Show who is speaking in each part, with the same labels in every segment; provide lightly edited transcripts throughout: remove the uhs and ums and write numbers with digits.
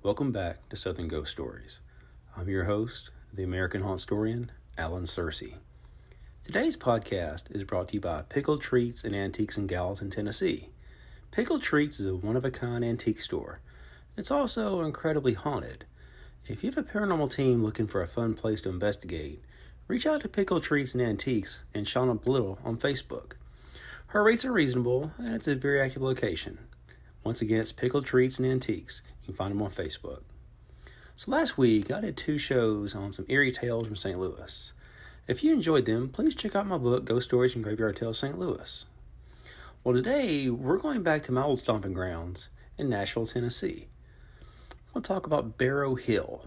Speaker 1: Welcome back to Southern Ghost Stories. I'm your host, the American Haunt Historian, Alan Searcy. Today's podcast is brought to you by Pickled Treats and Antiques in Gallatin, Tennessee. Pickled Treats is a one-of-a-kind antique store. It's also incredibly haunted. If you have a paranormal team looking for a fun place to investigate, reach out to Pickled Treats and Antiques and Shauna Little on Facebook. Her rates are reasonable, and it's a very active location. Once again, it's Pickled Treats and Antiques. You can find them on Facebook. So last week, I did 2 shows on some eerie tales from St. Louis. If you enjoyed them, please check out my book, Ghost Stories from Graveyard Tales St. Louis. Well, today, we're going back to my old stomping grounds in Nashville, Tennessee. We'll talk about Barrow Hill.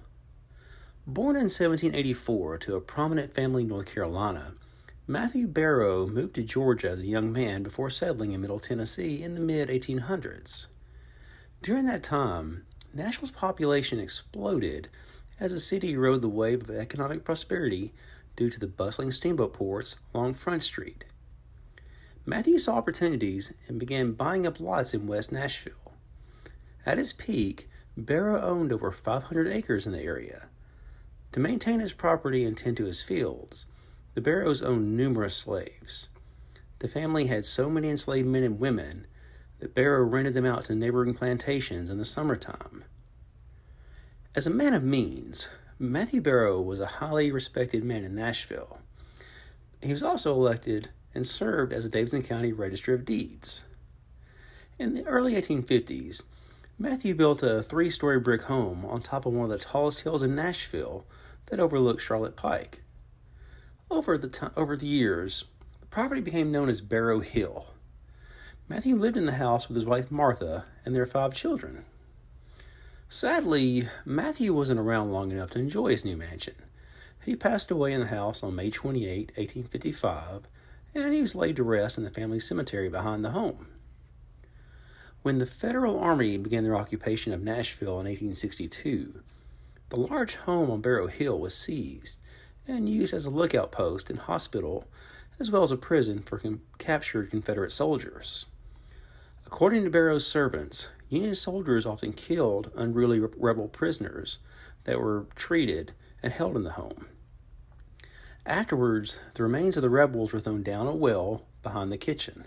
Speaker 1: Born in 1784 to a prominent family in North Carolina, Matthew Barrow moved to Georgia as a young man before settling in Middle Tennessee in the mid-1800s. During that time, Nashville's population exploded as the city rode the wave of economic prosperity due to the bustling steamboat ports along Front Street. Matthew saw opportunities and began buying up lots in West Nashville. At its peak, Barrow owned over 500 acres in the area. To maintain his property and tend to his fields, the Barrows owned numerous slaves. The family had so many enslaved men and women that Barrow rented them out to neighboring plantations in the summertime. As a man of means, Matthew Barrow was a highly respected man in Nashville. He was also elected and served as a Davidson County Register of Deeds. In the early 1850s, Matthew built a 3-story brick home on top of one of the tallest hills in Nashville that overlooked Charlotte Pike. Over the years, the property became known as Barrow Hill. Matthew lived in the house with his wife Martha and their 5 children. Sadly, Matthew wasn't around long enough to enjoy his new mansion. He passed away in the house on May 28, 1855, and he was laid to rest in the family cemetery behind the home. When the Federal Army began their occupation of Nashville in 1862, the large home on Barrow Hill was seized and used as a lookout post and hospital, as well as a prison for captured Confederate soldiers. According to Barrow's servants, Union soldiers often killed unruly rebel prisoners that were treated and held in the home. Afterwards, the remains of the rebels were thrown down a well behind the kitchen.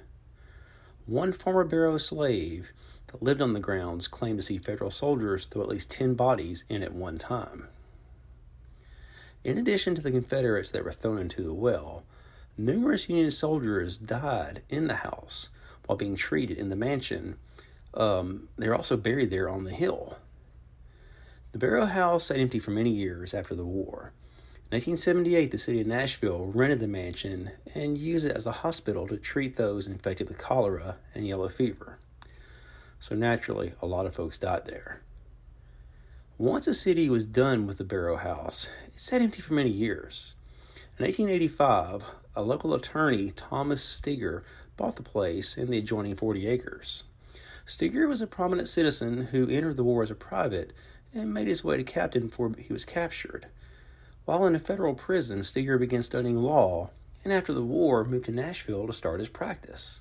Speaker 1: One former Barrow slave that lived on the grounds claimed to see Federal soldiers throw at least 10 bodies in at one time. In addition to the Confederates that were thrown into the well, numerous Union soldiers died in the house while being treated in the mansion. They were also buried there on the hill. The Barrow house sat empty for many years after the war. In 1878, the city of Nashville rented the mansion and used it as a hospital to treat those infected with cholera and yellow fever. So naturally, a lot of folks died there. Once the city was done with the Barrow house, it sat empty for many years. In 1885, a local attorney, Thomas Steger, bought the place and the adjoining 40 acres. Steger was a prominent citizen who entered the war as a private and made his way to captain before he was captured. While in a federal prison, Steger began studying law, and after the war, moved to Nashville to start his practice.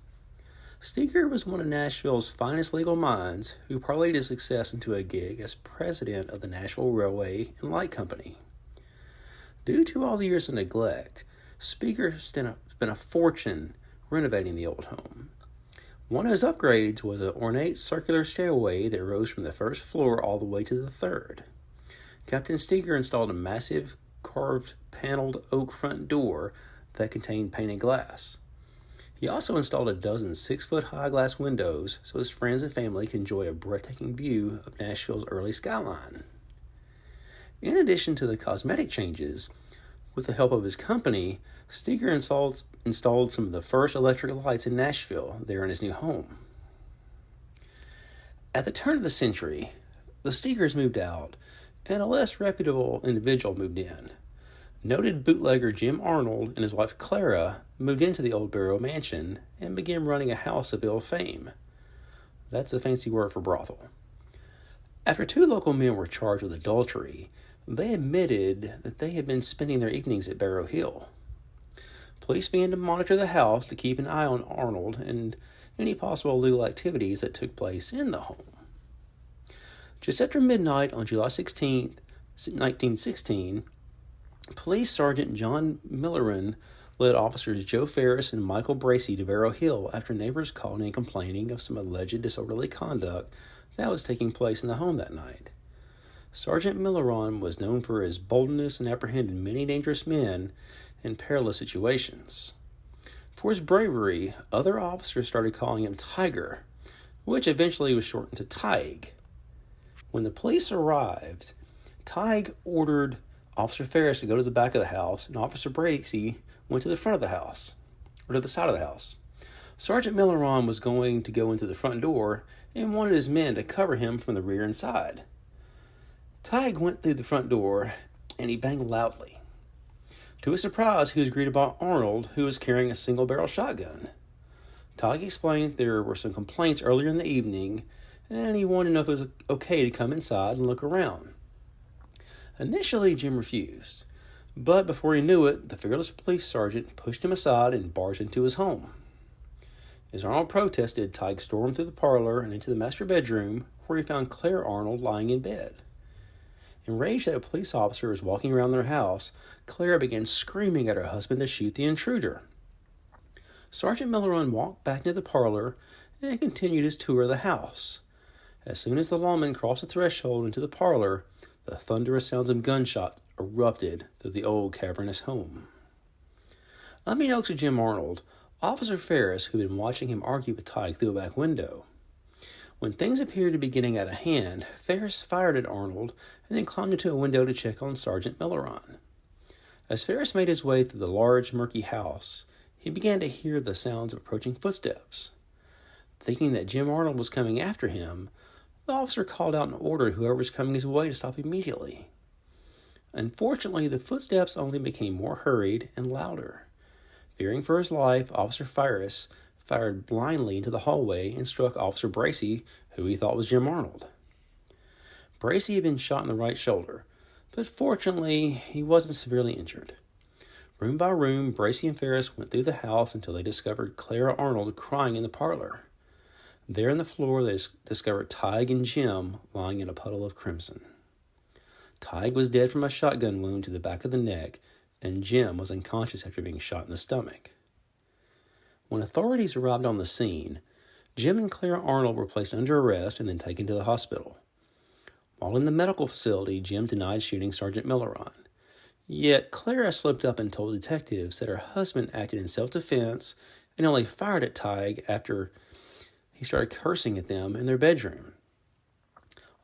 Speaker 1: Steger was one of Nashville's finest legal minds who parlayed his success into a gig as president of the Nashville Railway and Light Company. Due to all the years of neglect, Steger spent a fortune renovating the old home. One of his upgrades was an ornate circular stairway that rose from the first floor all the way to the 3rd. Captain Steger installed a massive carved paneled oak front door that contained painted glass. He also installed a dozen 6-foot-high glass windows so his friends and family could enjoy a breathtaking view of Nashville's early skyline. In addition to the cosmetic changes, with the help of his company, Steger installed some of the first electric lights in Nashville there in his new home. At the turn of the century, the Stegers moved out, and a less reputable individual moved in. Noted bootlegger Jim Arnold and his wife Clara moved into the old Barrow mansion and began running a house of ill fame. That's a fancy word for brothel. After 2 local men were charged with adultery, they admitted that they had been spending their evenings at Barrow Hill. Police began to monitor the house to keep an eye on Arnold and any possible illegal activities that took place in the home. Just after midnight on July 16, 1916, Police Sergeant John Milleran led officers Joe Ferris and Michael Bracey to Barrow Hill after neighbors called in complaining of some alleged disorderly conduct that was taking place in the home that night. Sergeant Milleran was known for his boldness and apprehended many dangerous men in perilous situations. For his bravery, other officers started calling him Tiger, which eventually was shortened to Tige. When the police arrived, Tige ordered Officer Ferris to go to the back of the house, and Officer Bracey went to the front of the house, or to the side of the house. Sergeant Milleran was going to go into the front door and wanted his men to cover him from the rear and side. Tige went through the front door, and he banged loudly. To his surprise, he was greeted by Arnold, who was carrying a single-barrel shotgun. Tige explained there were some complaints earlier in the evening, and he wanted to know if it was okay to come inside and look around. Initially, Jim refused, but before he knew it, the fearless police sergeant pushed him aside and barged into his home. As Arnold protested, Tige stormed through the parlor and into the master bedroom, where he found Claire Arnold lying in bed. Enraged that a police officer was walking around their house, Claire began screaming at her husband to shoot the intruder. Sergeant Milleran walked back into the parlor and continued his tour of the house. As soon as the lawman crossed the threshold into the parlor, the thunderous sounds of gunshots erupted through the old cavernous home. Unbeknownst to Jim Arnold, Officer Ferris, who had been watching him argue with Tige through a back window. When things appeared to be getting out of hand, Ferris fired at Arnold and then climbed into a window to check on Sergeant Milleran. As Ferris made his way through the large, murky house, he began to hear the sounds of approaching footsteps. Thinking that Jim Arnold was coming after him, the officer called out and ordered whoever was coming his way to stop immediately. Unfortunately, the footsteps only became more hurried and louder. Fearing for his life, Officer Ferris fired blindly into the hallway and struck Officer Bracey, who he thought was Jim Arnold. Bracey had been shot in the right shoulder, but fortunately, he wasn't severely injured. Room by room, Bracey and Ferris went through the house until they discovered Clara Arnold crying in the parlor. There on the floor, they discovered Tige and Jim lying in a puddle of crimson. Tige was dead from a shotgun wound to the back of the neck, and Jim was unconscious after being shot in the stomach. When authorities arrived on the scene, Jim and Clara Arnold were placed under arrest and then taken to the hospital. While in the medical facility, Jim denied shooting Sergeant Milleran. Yet Clara slipped up and told detectives that her husband acted in self-defense and only fired at Tige after he started cursing at them in their bedroom.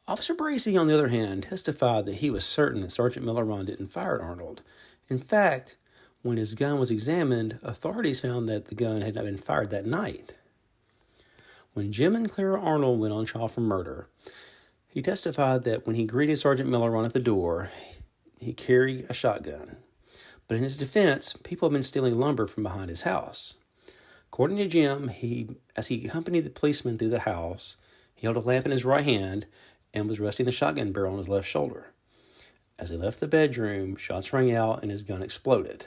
Speaker 1: Officer Bracey, on the other hand, testified that he was certain that Sergeant Milleran didn't fire at Arnold. In fact, when his gun was examined, authorities found that the gun had not been fired that night. When Jim and Clara Arnold went on trial for murder, he testified that when he greeted Sergeant Milleran at the door, he carried a shotgun. But in his defense, people had been stealing lumber from behind his house. According to Jim, as he accompanied the policeman through the house, he held a lamp in his right hand and was resting the shotgun barrel on his left shoulder. As he left the bedroom, shots rang out and his gun exploded.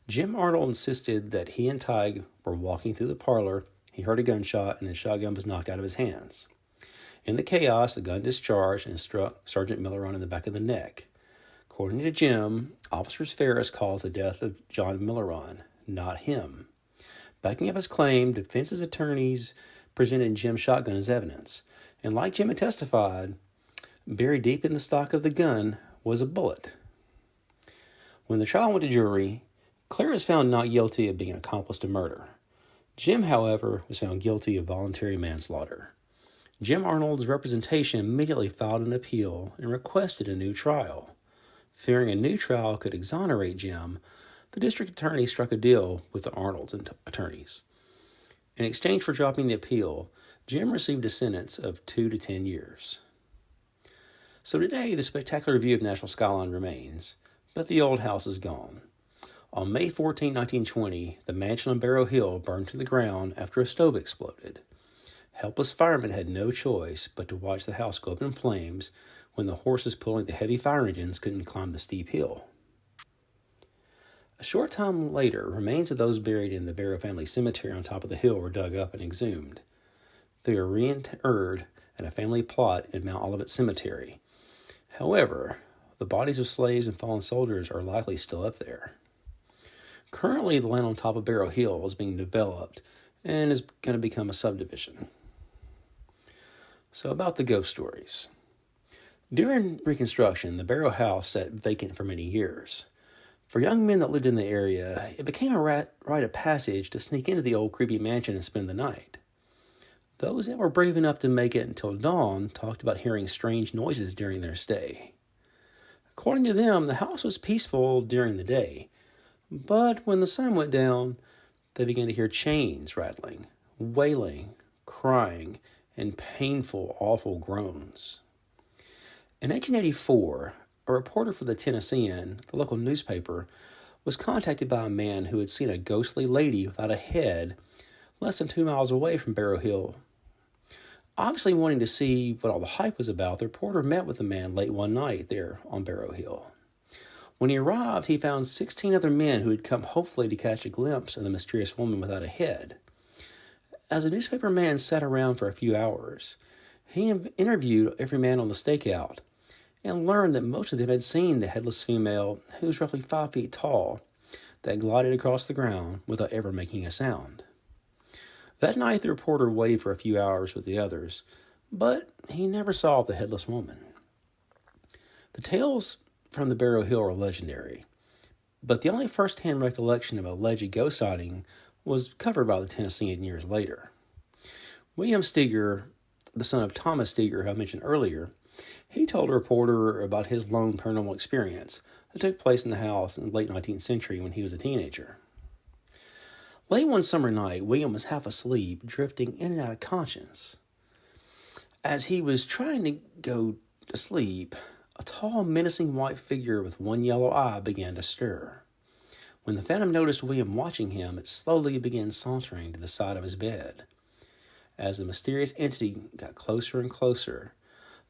Speaker 1: Jim Arnold insisted that he and Tige were walking through the parlor. He heard a gunshot and his shotgun was knocked out of his hands. In the chaos, the gun discharged and struck Sergeant Milleran in the back of the neck. According to Jim, Officer Ferris caused the death of John Milleran, not him. Backing up his claim, defense's attorneys presented Jim's shotgun as evidence. And like Jim had testified, buried deep in the stock of the gun was a bullet. When the trial went to jury, Claire was found not guilty of being an accomplice to murder. Jim, however, was found guilty of voluntary manslaughter. Jim Arnold's representation immediately filed an appeal and requested a new trial. Fearing a new trial could exonerate Jim, the district attorney struck a deal with the Arnold's attorneys. In exchange for dropping the appeal, Jim received a sentence of 2 to 10 years. So today, the spectacular view of Nashville skyline remains, but the old house is gone. On May 14, 1920, the mansion on Barrow Hill burned to the ground after a stove exploded. Helpless firemen had no choice but to watch the house go up in flames when the horses pulling the heavy fire engines couldn't climb the steep hill. A short time later, remains of those buried in the Barrow family cemetery on top of the hill were dug up and exhumed. They were reinterred at a family plot in Mount Olivet Cemetery. However, the bodies of slaves and fallen soldiers are likely still up there. Currently, the land on top of Barrow Hill is being developed and is going to become a subdivision. So about the ghost stories. During Reconstruction, the Barrow house sat vacant for many years. For young men that lived in the area, it became a rite of passage to sneak into the old creepy mansion and spend the night. Those that were brave enough to make it until dawn talked about hearing strange noises during their stay. According to them, the house was peaceful during the day, but when the sun went down, they began to hear chains rattling, wailing, crying, and painful, awful groans. In 1884, a reporter for the Tennessean, the local newspaper, was contacted by a man who had seen a ghostly lady without a head less than 2 miles away from Barrow Hill. Obviously wanting to see what all the hype was about, the reporter met with the man late one night there on Barrow Hill. When he arrived, he found 16 other men who had come hopefully to catch a glimpse of the mysterious woman without a head. As the newspaper man sat around for a few hours, he interviewed every man on the stakeout and learned that most of them had seen the headless female, who was roughly 5 feet tall, that glided across the ground without ever making a sound. That night, the reporter waited for a few hours with the others, but he never saw the headless woman. The tales from the Barrow Hill are legendary, but the only first-hand recollection of an alleged ghost sighting was covered by the Tennessean years later. William Steger, the son of Thomas Steger, who I mentioned earlier, he told a reporter about his lone paranormal experience that took place in the house in the late 19th century when he was a teenager. Late one summer night, William was half asleep, drifting in and out of conscience. As he was trying to go to sleep, a tall, menacing white figure with one yellow eye began to stir. When the phantom noticed William watching him, it slowly began sauntering to the side of his bed. As the mysterious entity got closer and closer,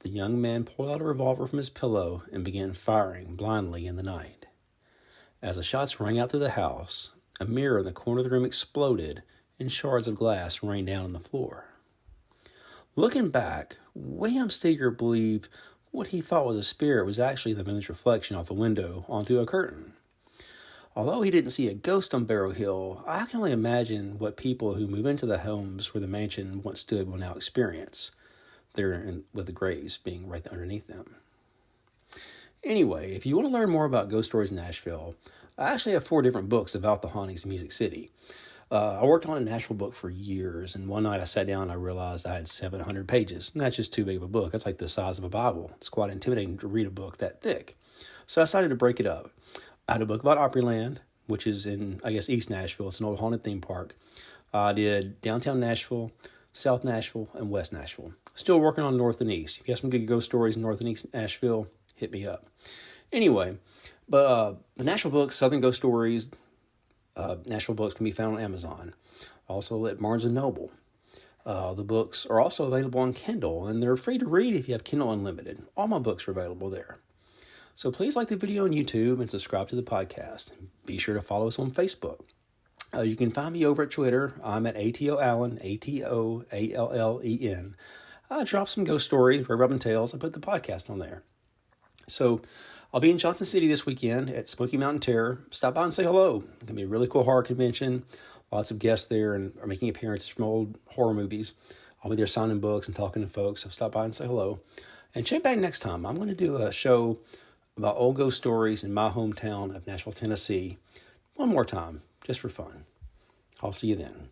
Speaker 1: the young man pulled out a revolver from his pillow and began firing blindly in the night. As the shots rang out through the house, a mirror in the corner of the room exploded and shards of glass rained down on the floor. Looking back, William Steger believed what he thought was a spirit was actually the moon's reflection off a window onto a curtain. Although he didn't see a ghost on Barrow Hill, I can only imagine what people who move into the homes where the mansion once stood will now experience, with the graves being right underneath them. Anyway, if you want to learn more about ghost stories in Nashville, I actually have 4 different books about the hauntings of Music City. I worked on a Nashville book for years, and one night I sat down and I realized I had 700 pages. And that's just too big of a book. That's like the size of a Bible. It's quite intimidating to read a book that thick. So I decided to break it up. I had a book about Opryland, which is in, East Nashville. It's an old haunted theme park. I did downtown Nashville, South Nashville, and West Nashville. Still working on North and East. If you have some good ghost stories in North and East Nashville, hit me up. Anyway, but the Nashville books, Southern Ghost Stories, Nashville books can be found on Amazon. Also at Barnes & Noble. The books are also available on Kindle, and they're free to read if you have Kindle Unlimited. All my books are available there. So please like the video on YouTube and subscribe to the podcast. Be sure to follow us on Facebook. You can find me over at Twitter. I'm at ATO Allen, ATOALLEN. I drop some ghost stories, rubbing tales. I put the podcast on there. So I'll be in Johnson City this weekend at Smoky Mountain Terror. Stop by and say hello. It's going to be a really cool horror convention. Lots of guests there and are making appearances from old horror movies. I'll be there signing books and talking to folks. So stop by and say hello. And check back next time. I'm going to do a show about old ghost stories in my hometown of Nashville, Tennessee. One more time, just for fun. I'll see you then.